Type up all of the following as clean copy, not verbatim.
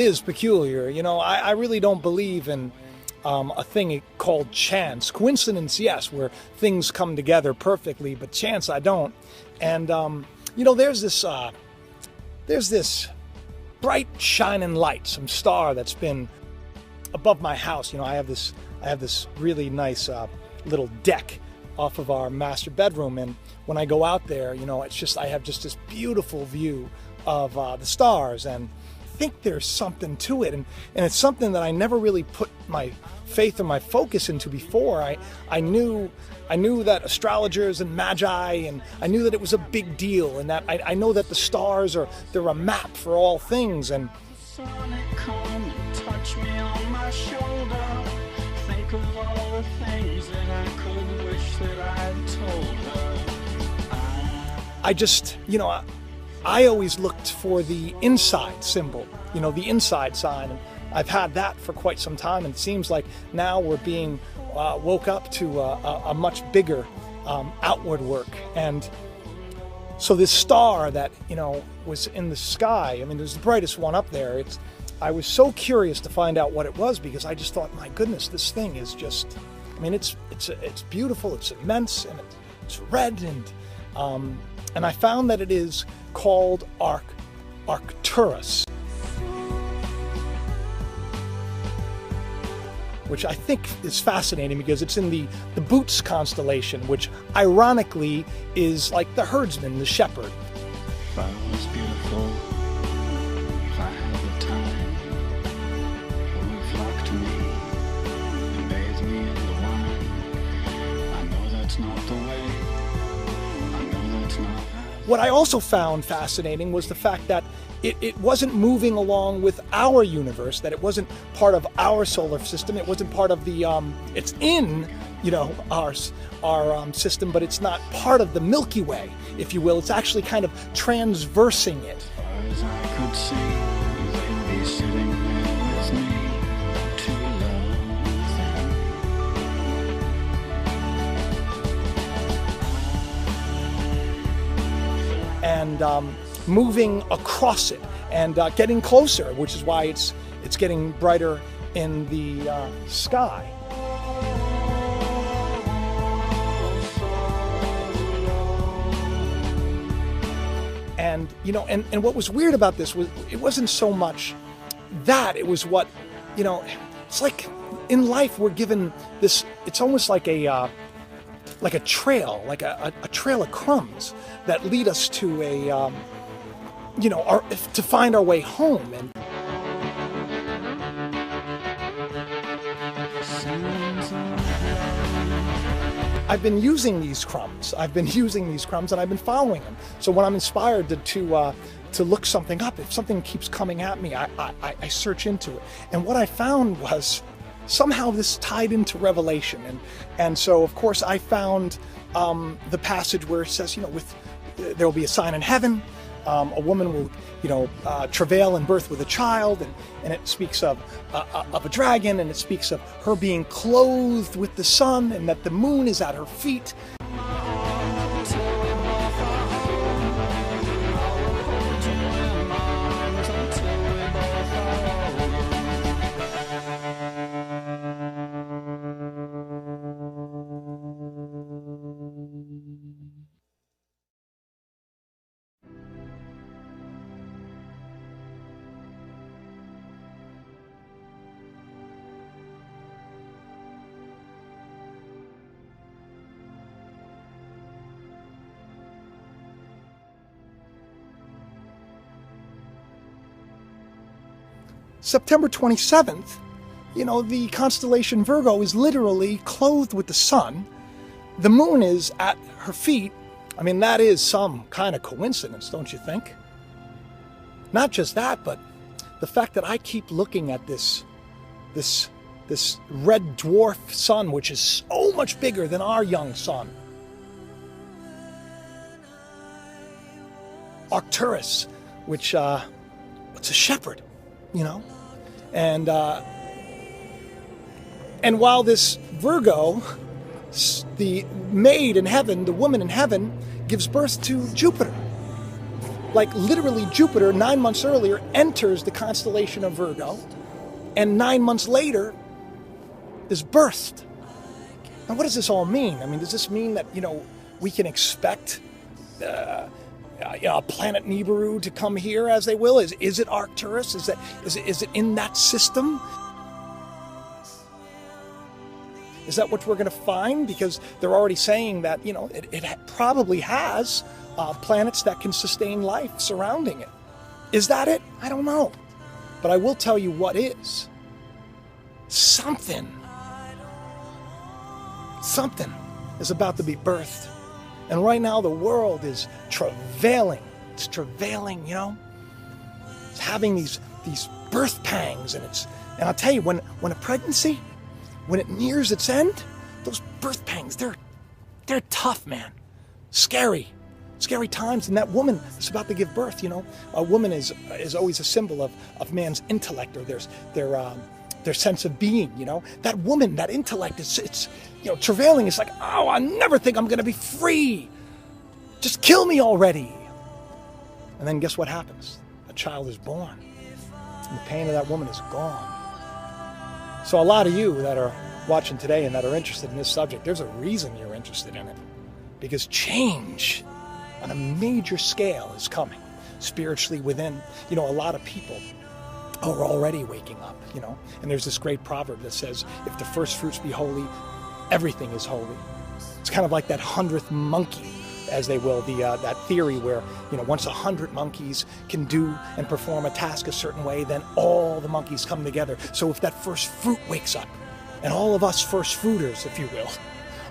Is peculiar. You know, I really don't believe in a thing called chance. Coincidence, yes, where things come together perfectly, but chance, I don't. And you know, there's this bright shining light, some star that's been above my house. You know, I have this really nice little deck off of our master bedroom, and when I go out there, you know, I have just this beautiful view of the stars, and think there's something to it, and it's something that I never really put my faith or my focus into before. I knew that astrologers and magi, and I knew that it was a big deal, and that I know that the stars they're a map for all things. And come and touch me on my shoulder. Think of all the things that I could wish that I'd told her. I just, you know, I always looked for the inside symbol, you know, the inside sign, and I've had that for quite some time, and it seems like now we're being woke up to a much bigger outward work. And so this star that, you know, was in the sky, I mean, it was the brightest one up there. I was so curious to find out what it was, because I just thought, my goodness, this thing is just, I mean, it's beautiful, it's immense, and it's red, and I found that it is called Arcturus, which I think is fascinating because it's in the Boots constellation, which ironically is like the herdsman, the shepherd. If I was beautiful, if I had the time, who would flock to me and bathe me in the wine? I know that's not the way. I know that's not. What I also found fascinating was the fact that it wasn't moving along with our universe, that it wasn't part of our solar system, it wasn't part of the, it's in, you know, our system, but it's not part of the Milky Way, if you will. It's actually kind of transversing it. As I could see, they'd be sitting there with me to love them. And moving across it and getting closer, which is why it's getting brighter in the sky. And you know, and what was weird about this was it wasn't so much that, it was what, you know, it's like in life we're given this, it's almost like a trail, like a trail of crumbs that lead us to a, you know, to find our way home. And I've been using these crumbs. I've been and I've been following them. So when I'm inspired to look something up, if something keeps coming at me, I search into it. And what I found was somehow this tied into Revelation. And so, of course, I found the passage where it says, you know, there will be a sign in heaven. A woman will, you know, travail and birth with a child, and it speaks of a dragon, and it speaks of her being clothed with the sun, and that the moon is at her feet. September 27th, you know, the constellation Virgo is literally clothed with the sun. The moon is at her feet. I mean, that is some kind of coincidence, don't you think? Not just that, but the fact that I keep looking at this red dwarf sun, which is so much bigger than our young sun. Arcturus, which it's a shepherd, you know, and while this Virgo, the maid in heaven, the woman in heaven, gives birth to Jupiter, Like literally Jupiter 9 months earlier enters the constellation of Virgo, and 9 months later is birthed. Now what does this all mean? I mean, does this mean that, we can expect a planet Nibiru to come here as they will? Is it Arcturus? Is it in that system? Is that what we're going to find? Because they're already saying that, it probably has planets that can sustain life surrounding it. Is that it? I don't know. But I will tell you what is. Something is about to be birthed. And right now the world is travailing. It's travailing, It's having these birth pangs, and I'll tell you, when a pregnancy, when it nears its end, those birth pangs, they're tough, man. Scary times. And that woman is about to give birth, A woman is always a symbol of man's intellect, or their sense of being, That woman, that intellect, it's travailing. It's like, oh, I never think I'm going to be free. Just kill me already. And then guess what happens? A child is born. And the pain of that woman is gone. So a lot of you that are watching today and that are interested in this subject, there's a reason you're interested in it. Because change on a major scale is coming spiritually within. A lot of people are already waking up, And there's this great proverb that says, if the first fruits be holy, everything is holy. It's kind of like that 100th monkey, as they will, that theory where, once 100 monkeys can do and perform a task a certain way, then all the monkeys come together. So if that first fruit wakes up, and all of us first fruiters, if you will,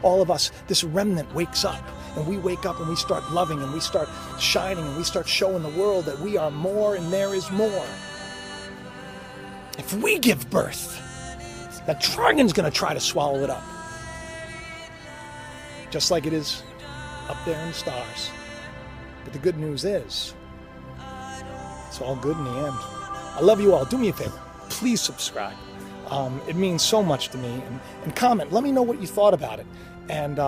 all of us, this remnant wakes up, and we wake up and we start loving, and we start shining, and we start showing the world that we are more and there is more. If we give birth, that dragon's going to try to swallow it up. Just like it is up there in the stars. But the good news is, it's all good in the end. I love you all. Do me a favor. Please subscribe. It means so much to me. And comment. Let me know what you thought about it. And